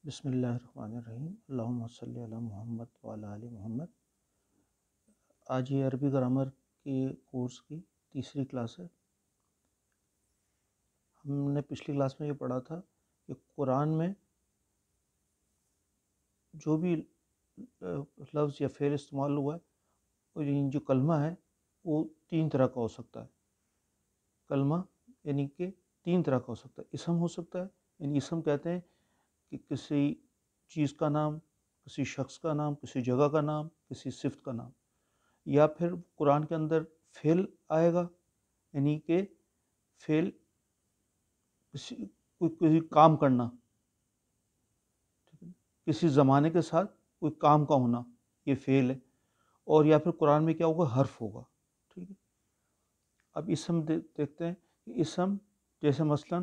بسم اللہ الرحمن الرحیم، اللہم صلی علی محمد وعلی آل محمد۔ آج یہ عربی گرامر کے کورس کی تیسری کلاس ہے۔ ہم نے پچھلی کلاس میں یہ پڑھا تھا کہ قرآن میں جو بھی لفظ یا فعل استعمال ہوا ہے، اور جو کلمہ ہے وہ تین طرح کا ہو سکتا ہے۔ کلمہ یعنی کہ تین طرح کا ہو سکتا ہے۔ اسم ہو سکتا ہے، یعنی اسم کہتے ہیں کہ کسی چیز کا نام، کسی شخص کا نام، کسی جگہ کا نام، کسی صفت کا نام۔ یا پھر قرآن کے اندر فعل آئے گا، یعنی کہ فعل کوئی کام کرنا، کسی زمانے کے ساتھ کوئی کام کا ہونا، یہ فعل ہے۔ اور یا پھر قرآن میں کیا ہوگا، حرف ہوگا، ٹھیک ہے۔ اب اسم دیکھتے ہیں کہ اسم جیسے مثلا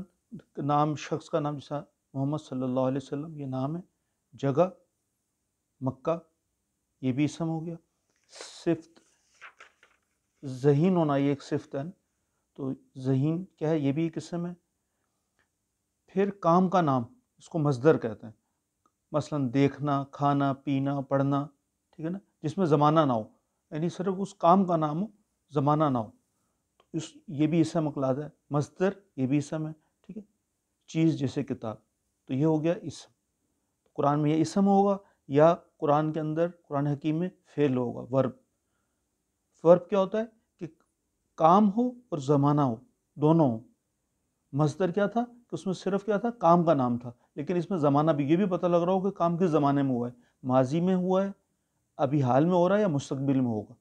نام، شخص کا نام، جیسا محمد صلی اللہ علیہ وسلم، یہ نام ہے۔ جگہ مکہ، یہ بھی اسم ہو گیا۔ صفت ذہین ہونا، یہ ایک صفت ہے، تو ذہین کیا ہے، یہ بھی ایک اسم ہے۔ پھر کام کا نام، اس کو مصدر کہتے ہیں، مثلا دیکھنا، کھانا، پینا، پڑھنا، ٹھیک ہے نا، جس میں زمانہ نہ ہو، یعنی صرف اس کام کا نام ہو، زمانہ نہ ہو، تو یہ بھی اسم اقلاد ہے۔ مصدر یہ بھی اسم ہے، ٹھیک ہے۔ چیز جیسے کتاب، تو یہ ہو گیا اسم۔ قرآن میں یہ اسم ہوگا، یا قرآن کے اندر، قرآن حکیم میں فعل ہوگا، ورب۔ ورب کیا ہوتا ہے کہ کام ہو اور زمانہ ہو، دونوں ہو۔ مصدر کیا تھا کہ اس میں صرف کیا تھا، کام کا نام تھا، لیکن اس میں زمانہ بھی، یہ بھی پتہ لگ رہا ہو کہ کام کس زمانے میں ہوا ہے، ماضی میں ہوا ہے، ابھی حال میں ہو رہا ہے، یا مستقبل میں ہوگا،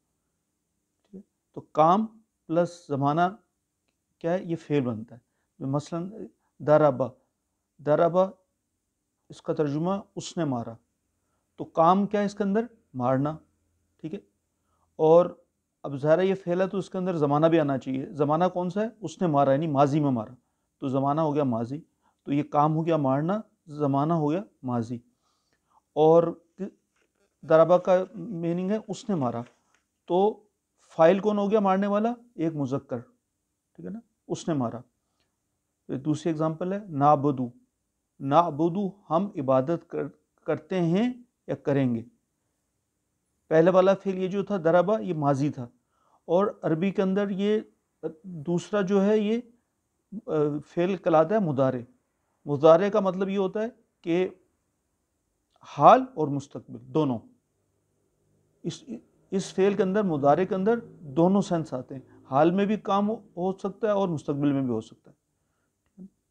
ٹھیک ہے۔ تو کام پلس زمانہ کیا ہے، یہ فعل بنتا ہے۔ مثلا ضربہ، ضربہ اس کا ترجمہ اس نے مارا، تو کام کیا ہے اس کے اندر، مارنا، ٹھیک ہے۔ اور اب ظاہر ہے یہ فعل ہے تو اس کے اندر زمانہ بھی آنا چاہیے۔ زمانہ کون سا ہے، اس نے مارا، یعنی ماضی میں مارا، تو زمانہ ہو گیا ماضی، تو یہ کام ہو گیا مارنا، زمانہ ہو گیا ماضی۔ اور ضربہ کا میننگ ہے اس نے مارا، تو فاعل کون ہو گیا مارنے والا، ایک مذکر، ٹھیک ہے نا، اس نے مارا۔ دوسری اگزامپل ہے نعبدو، نعبدو ہم عبادت کرتے ہیں یا کریں گے۔ پہلے والا فعل یہ جو تھا ضربہ، یہ ماضی تھا، اور عربی کے اندر یہ دوسرا جو ہے یہ فعل کہلاتا ہے مضارع۔ مضارع کا مطلب یہ ہوتا ہے کہ حال اور مستقبل دونوں، اس فعل کے اندر، مضارع کے اندر دونوں سینس آتے ہیں، حال میں بھی کام ہو سکتا ہے اور مستقبل میں بھی ہو سکتا ہے۔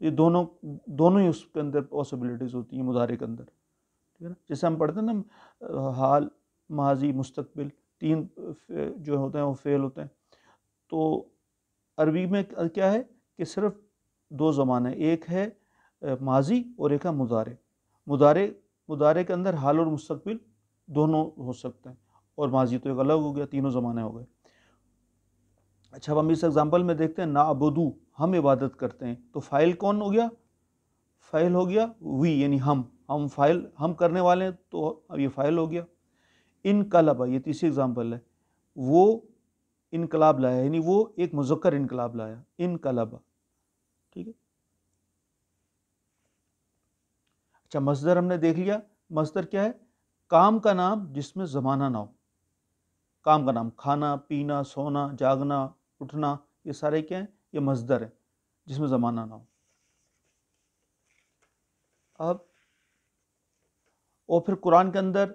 یہ دونوں ہی اس کے اندر پاسبلٹیز ہوتی ہیں مضارع کے اندر، ٹھیک ہے نا۔ جیسے ہم پڑھتے ہیں نا، حال، ماضی، مستقبل، تین جو ہوتے ہیں وہ فعل ہوتے ہیں۔ تو عربی میں کیا ہے کہ صرف دو زمانے، ایک ہے ماضی اور ایک ہے مضارع۔ مضارع کے اندر حال اور مستقبل دونوں ہو سکتے ہیں، اور ماضی تو ایک الگ ہو گیا، تینوں زمانے ہو گئے۔ اچھا، اب ہم اس ایگزامپل میں دیکھتے ہیں نعبدو ہم عبادت کرتے ہیں، تو فاعل کون ہو گیا، فاعل ہو گیا وی، یعنی ہم فاعل، ہم کرنے والے ہیں، تو اب یہ فاعل ہو گیا۔ انقلب، یہ تیسری اگزامپل ہے، وہ انقلاب لایا، یعنی وہ ایک مذکر انقلاب لایا، انقلب، ٹھیک ہے۔ اچھا، مصدر ہم نے دیکھ لیا۔ مصدر کیا ہے، کام کا نام جس میں زمانہ نہ ہو، کام کا نام، کھانا، پینا، سونا، جاگنا، اٹھنا، یہ سارے کیا ہیں، یہ مصدر ہے جس میں زمانہ نہ ہو۔ اب اور پھر قرآن کے اندر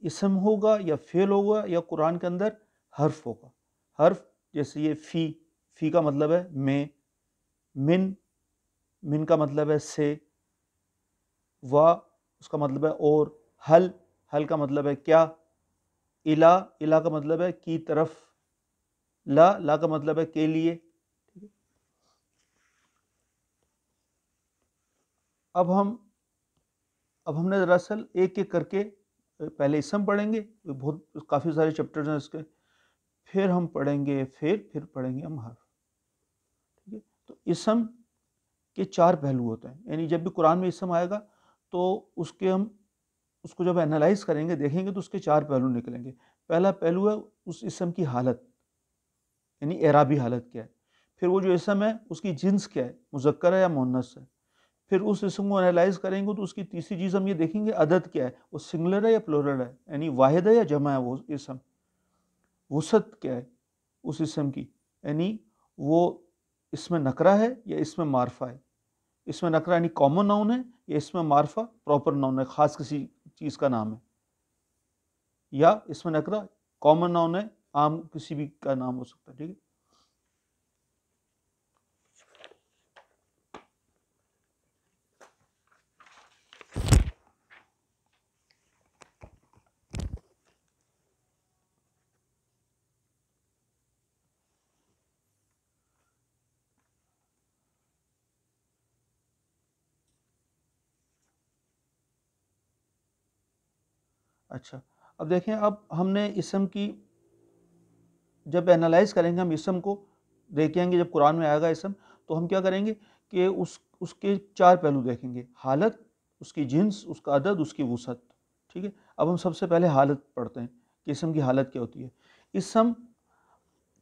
اسم ہوگا یا فعل ہوگا، یا قرآن کے اندر حرف ہوگا۔ حرف جیسے یہ فی کا مطلب ہے میں، من کا مطلب ہے سے، اس کا مطلب ہے اور، حل کا مطلب ہے کیا، الہ کا مطلب ہے کی طرف، لا کا مطلب ہے کے لیے، ٹھیک ہے۔ اب ہم نے دراصل ایک ایک کر کے پہلے اسم پڑھیں گے، کافی سارے چیپٹرز ہیں اس کے، پھر ہم پڑھیں گے پھر پڑھیں گے ہم حرف، ٹھیک ہے۔ تو اسم کے چار پہلو ہوتے ہیں، یعنی جب بھی قرآن میں اسم آئے گا تو اس کو جب انالائز کریں گے، دیکھیں گے، تو اس کے چار پہلو نکلیں گے۔ پہلا پہلو ہے اس اسم کی حالت، یعنی اعرابی حالت کیا ہے۔ پھر وہ جو اسم ہے اس کی جنس کیا ہے، مذکر ہے یا مؤنث ہے۔ پھر اس اسم کو انالائز کریں گے تو اس کی تیسری چیز ہم یہ دیکھیں گے عدد کیا ہے، وہ سنگولر ہے یا پلورل ہے، یعنی واحد ہے یا جمع ہے وہ اسم، وسعت کیا ہے اس اسم کی، یعنی وہ اسم نکرہ ہے یا اسم معرفہ ہے، اسم نکرہ یعنی کامن ناؤن ہے یا اسم معرفہ پراپر ناؤن ہے، خاص کسی چیز کا نام ہے، یا اسم نکرہ کامن ناؤن ہے، عام کسی بھی کا نام ہو سکتا ہے. ٹھیک ہے. اچھا اب دیکھیں، اب ہم نے اسم کی جب انالائز کریں گے، ہم اسم کو دیکھیں گے، جب قرآن میں آئے گا اسم تو ہم کیا کریں گے کہ اس کے 4 پہلو دیکھیں گے، حالت، اس کی جنس، اس کا عدد، اس کی وسعت. ٹھیک ہے. اب ہم سب سے پہلے حالت پڑھتے ہیں کہ اسم کی حالت کیا ہوتی ہے. اسم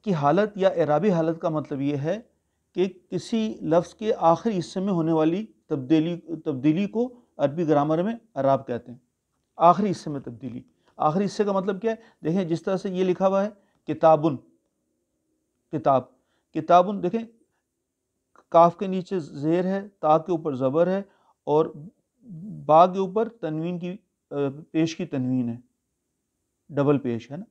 کی حالت یا اعرابی حالت کا مطلب یہ ہے کہ کسی لفظ کے آخری حصے میں ہونے والی تبدیلی کو عربی گرامر میں اعراب کہتے ہیں. آخری حصے میں تبدیلی، آخری حصے کا مطلب کیا ہے؟ دیکھیں جس طرح سے یہ لکھا ہوا ہے کتابن، کتاب، کتابن، دیکھیں کاف کے نیچے زیر ہے، تا کے اوپر زبر ہے، اور با کے اوپر تنوین کی پیش کی تنوین ہے، ڈبل پیش ہے نا.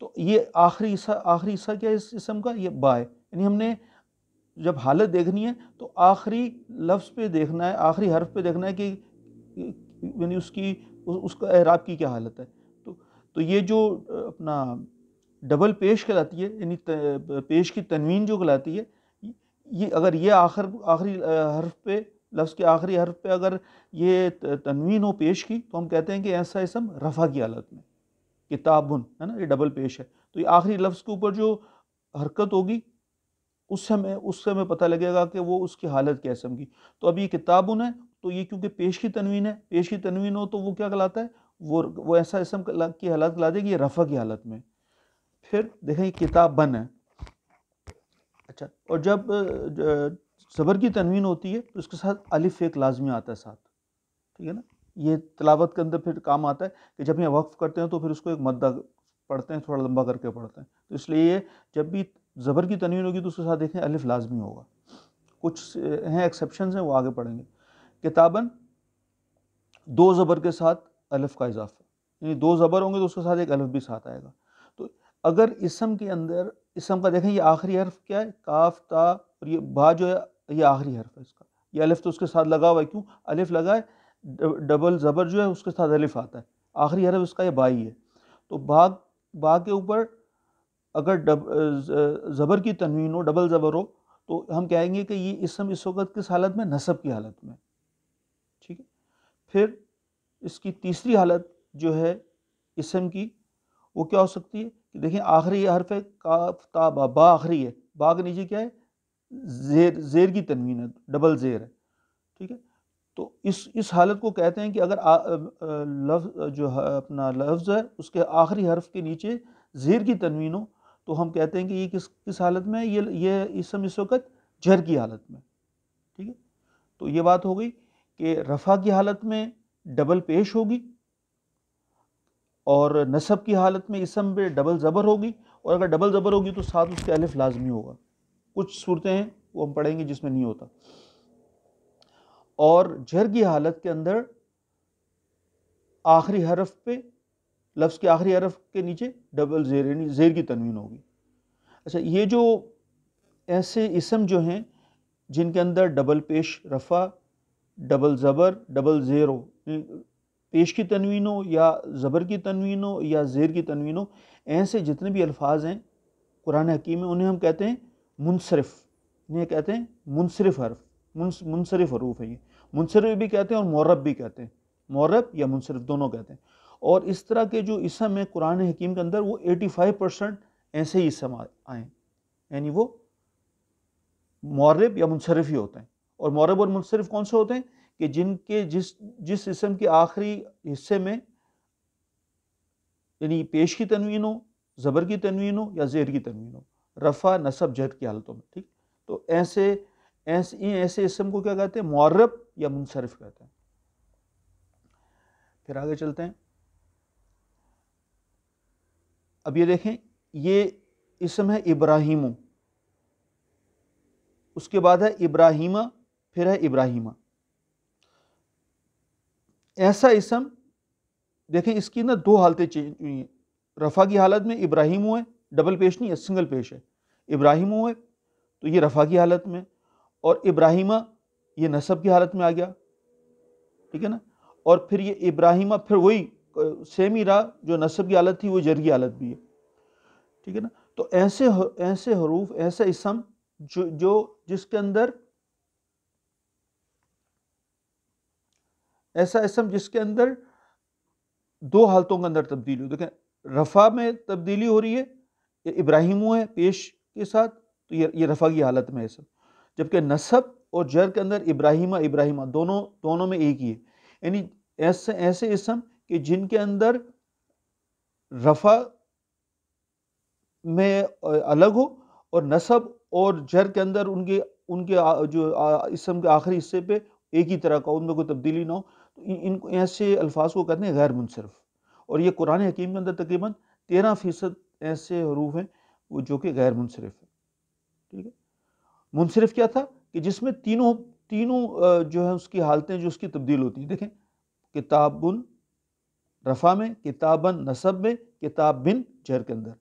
تو یہ آخری حصہ کیا ہے اس اسم کا؟ یہ با ہے. یعنی ہم نے جب حالت دیکھنی ہے تو آخری لفظ پہ دیکھنا ہے، آخری حرف پہ دیکھنا ہے کہ یعنی اس کا اعراب کی کیا حالت ہے. تو یہ جو اپنا ڈبل پیش کہلاتی ہے، یعنی پیش کی تنوین جو کہلاتی ہے، یہ اگر یہ آخری حرف پہ، لفظ کے آخری حرف پہ اگر یہ تنوین ہو پیش کی تو ہم کہتے ہیں کہ ایسا اسم رفع کی حالت میں، کتابن ہے نا، یہ ڈبل پیش ہے. تو یہ آخری لفظ کے اوپر جو حرکت ہوگی اس سے ہمیں پتہ لگے گا کہ وہ اس کی حالت کیا اسم کی. تو اب یہ کتابن ہے تو یہ کیونکہ پیش کی تنوین ہے، پیش کی تنوین ہو تو وہ کیا کہلاتا ہے؟ وہ ایسا اسم کی حالت کہلا دے گی یہ رفع کی حالت میں. پھر دیکھیں یہ کتاب بن ہے. اچھا، اور جب زبر کی تنوین ہوتی ہے تو اس کے ساتھ الف ایک لازمی آتا ہے ساتھ. ٹھیک ہے نا. یہ تلاوت کے اندر پھر کام آتا ہے کہ جب یہ وقف کرتے ہیں تو پھر اس کو ایک مدہ پڑھتے ہیں، تھوڑا لمبا کر کے پڑھتے ہیں. تو اس لیے یہ جب بھی زبر کی تنوین ہوگی تو اس کے ساتھ دیکھیں الف لازمی ہوگا. کچھ ہیں ایکسیپشنز ہیں، وہ آگے پڑھیں گے. کتابن 2 زبر کے ساتھ الف کا اضافہ، یعنی 2 زبر ہوں گے تو اس کے ساتھ ایک الف بھی ساتھ آئے گا. تو اگر اسم کے اندر، اسم کا دیکھیں یہ آخری حرف کیا ہے؟ کاف، تا، اور یہ با جو ہے یہ آخری حرف ہے اس کا. یہ الف تو اس کے ساتھ لگا ہوا ہے، کیوں الف لگا ہے؟ ڈبل زبر جو ہے اس کے ساتھ الف آتا ہے، آخری حرف اس کا یہ با ہی ہے. تو با کے اوپر اگر زبر کی تنوین ہو، ڈبل زبر ہو، تو ہم کہیں گے کہ یہ اسم اس وقت کس حالت میں؟ نصب کی حالت میں. ٹھیک ہے. پھر اس کی تیسری حالت جو ہے اسم کی وہ کیا ہو سکتی ہے کہ دیکھیں آخری حرف ہے کاف، تا، با، با آخری ہے، با کے نیچے کیا ہے؟ زیر کی تنوین ہے، ڈبل زیر ہے. ٹھیک ہے. تو اس حالت کو کہتے ہیں کہ اگر لفظ جو اپنا لفظ ہے اس کے آخری حرف کے نیچے زیر کی تنوین ہو تو ہم کہتے ہیں کہ یہ کس حالت میں؟ یہ اسم اس وقت جر کی حالت میں. ٹھیک ہے. تو یہ بات ہو گئی کہ رفع کی حالت میں ڈبل پیش ہوگی، اور نصب کی حالت میں اسم پہ ڈبل زبر ہوگی، اور اگر ڈبل زبر ہوگی تو ساتھ اس کے الف لازمی ہوگا. کچھ صورتیں ہیں وہ ہم پڑھیں گے جس میں نہیں ہوتا. اور جر کی حالت کے اندر آخری حرف پہ، لفظ کے آخری حرف کے نیچے ڈبل زیر، یعنی زیر کی تنوین ہوگی. اچھا، یہ جو ایسے اسم جو ہیں جن کے اندر ڈبل پیش رفع، ڈبل زبر، ڈبل زیر ہو، پیش کی تنوین ہو یا زبر کی تنوین ہو یا زیر کی تنوین ہو، ایسے جتنے بھی الفاظ ہیں قرآن حکیم میں انہیں ہم کہتے ہیں منصرف. انہیں کہتے ہیں منصرف حرف، منصرف حروف ہیں. یہ منصرف بھی کہتے ہیں اور معرب بھی کہتے ہیں، معرب یا منصرف دونوں کہتے ہیں. اور اس طرح کے جو اسم ہیں قرآن حکیم کے اندر وہ 85% ایسے ہی اسم آئے ہیں، یعنی وہ معرب یا منصرف ہی ہوتے ہیں. اور معرب اور منصرف کون سے ہوتے ہیں؟ کہ جن کے جس اسم کے آخری حصے میں یعنی پیش کی تنوین ہو، زبر کی تنوین ہو یا زیر کی تنوین ہو، رفع، نصب، جر کی حالتوں میں. ٹھیک. تو ایسے اسم کو کیا کہتے ہیں؟ معرب یا منصرف کہتے ہیں. پھر آگے چلتے ہیں. اب یہ دیکھیں، یہ اسم ہے ابراہیم، اس کے بعد ہے ابراہیمہ، پھر ہے ابراہیمہ. ایسا اسم دیکھیں، اس کی نا دو حالتیں چینج ہوئی ہیں. رفع کی حالت میں ابراہیم ہوئے، ڈبل پیش نہیں ہے، سنگل پیش ہے. ابراہیم ہوئے تو یہ رفع کی حالت میں، اور ابراہیمہ یہ نصب کی حالت میں آ گیا. ٹھیک ہے نا. اور پھر یہ ابراہیمہ پھر وہی سیم ہی رہا، جو نصب کی حالت تھی وہ جر کی حالت بھی ہے. ٹھیک ہے نا. تو ایسے حروف، ایسا اسم جو جس کے اندر، ایسا اسم جس کے اندر دو حالتوں کے اندر تبدیلی ہو. دیکھیں، رفع میں تبدیلی ہو رہی ہے، یہ ابراہیم ہے پیش کے ساتھ، تو یہ رفع کی حالت میں ہے اسم. جبکہ نصب اور جر کے اندر ابراہیمہ دونوں میں ایک ہی ہے. یعنی ایسے اسم کہ جن کے اندر رفع میں الگ ہو، اور نصب اور جر کے اندر ان کے جو اسم کے آخری حصے پہ ایک ہی طرح کا، ان میں کوئی تبدیلی نہ ہو. تو ان ایسے الفاظ کو کہتے ہیں غیر منصرف. اور یہ قرآن حکیم کے اندر تقریباً 13% ایسے حروف ہیں وہ جو کہ غیر منصرف ہیں. ٹھیک ہے. منصرف کیا تھا؟ کہ جس میں تینوں جو ہے اس کی حالتیں جو اس کی تبدیل ہوتی ہیں. دیکھیں، کتابن رفع میں، کتابن نصب میں، کتاب بن جر کے اندر،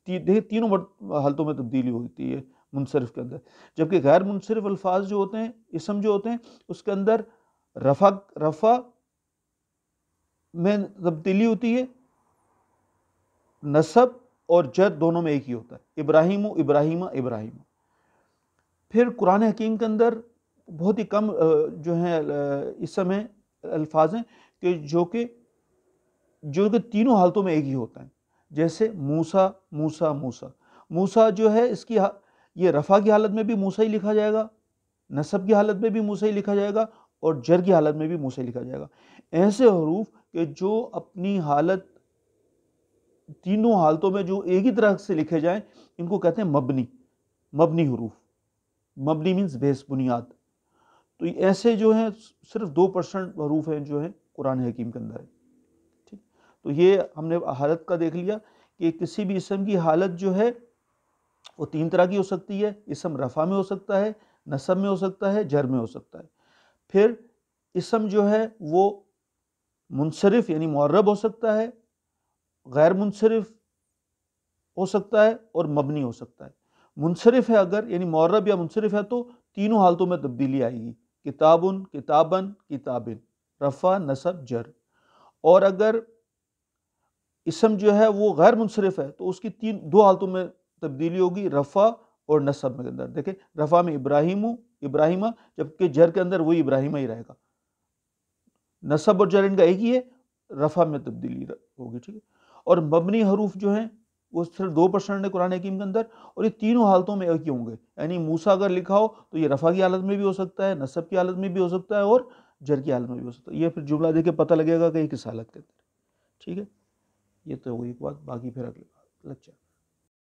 دیکھیں تینوں حالتوں میں تبدیلی ہوتی ہے منصرف کے اندر. جبکہ غیر منصرف الفاظ جو ہوتے ہیں، اسم جو ہوتے ہیں، اس کے اندر رفع میں تبدیلی ہوتی ہے، نصب اور جر دونوں میں ایک ہی ہوتا ہے. ابراہیم. پھر قرآن حکیم کے اندر بہت ہی کم جو ہیں اسم ہیں، الفاظ ہیں کہ جو کہ تینوں حالتوں میں ایک ہی ہوتا ہے. جیسے موسیٰ جو ہے، اس کی یہ رفع کی حالت میں بھی موسیٰ ہی لکھا جائے گا، نصب کی حالت میں بھی موسیٰ ہی لکھا جائے گا، اور جر کی حالت میں بھی موسیٰ ہی لکھا جائے گا. ایسے حروف کہ جو اپنی حالت تینوں حالتوں میں جو ایک ہی طرح سے لکھے جائیں، ان کو کہتے ہیں مبنی حروف. مبنی مینز بیس، بنیاد. تو ایسے جو ہیں صرف 2% حروف ہیں جو ہیں قرآن حکیم کے اندر ہے. ٹھیک. تو یہ ہم نے حالت کا دیکھ لیا کہ کسی بھی اسم کی حالت جو ہے وہ 3 طرح کی ہو سکتی ہے. اسم رفع میں ہو سکتا ہے، نصب میں ہو سکتا ہے، جر میں ہو سکتا ہے. پھر اسم جو ہے وہ منصرف یعنی معرب ہو سکتا ہے، غیر منصرف ہو سکتا ہے، اور مبنی ہو سکتا ہے. منصرف ہے اگر، یعنی معرب یا منصرف ہے، تو تینوں حالتوں میں تبدیلی آئے گی. کتابن، کتابن، کتابن، رفع، نصب، جر. اور اگر اسم جو ہے وہ غیر منصرف ہے تو اس کی دو حالتوں میں تبدیلی ہوگی، رفع اور نصب کے اندر. دیکھیں، رفع میں ابراہیمہ، جبکہ جر کے اندر وہی ابراہیمہ ہی رہے گا. نصب اور جر ان کا ایک ہی ہے، رفع میں تبدیلی ہوگی. ٹھیک ہے. اور مبنی حروف جو ہیں وہ صرف 2% ہے قرآن حکیم کے اندر، اور یہ تینوں حالتوں میں ایک ہی ہوں گے. یعنی موسیٰ اگر لکھا ہو تو یہ رفع کی حالت میں بھی ہو سکتا ہے، نصب کی حالت میں بھی ہو سکتا ہے، اور جر کی حالت میں بھی ہو سکتا ہے. یہ پھر جملہ دیکھ کے پتہ لگے گا کہ یہ کس حالت کے اندر. ٹھیک ہے. یہ تو ہوئی ایک بات، باقی پھر اگلے لیکچر.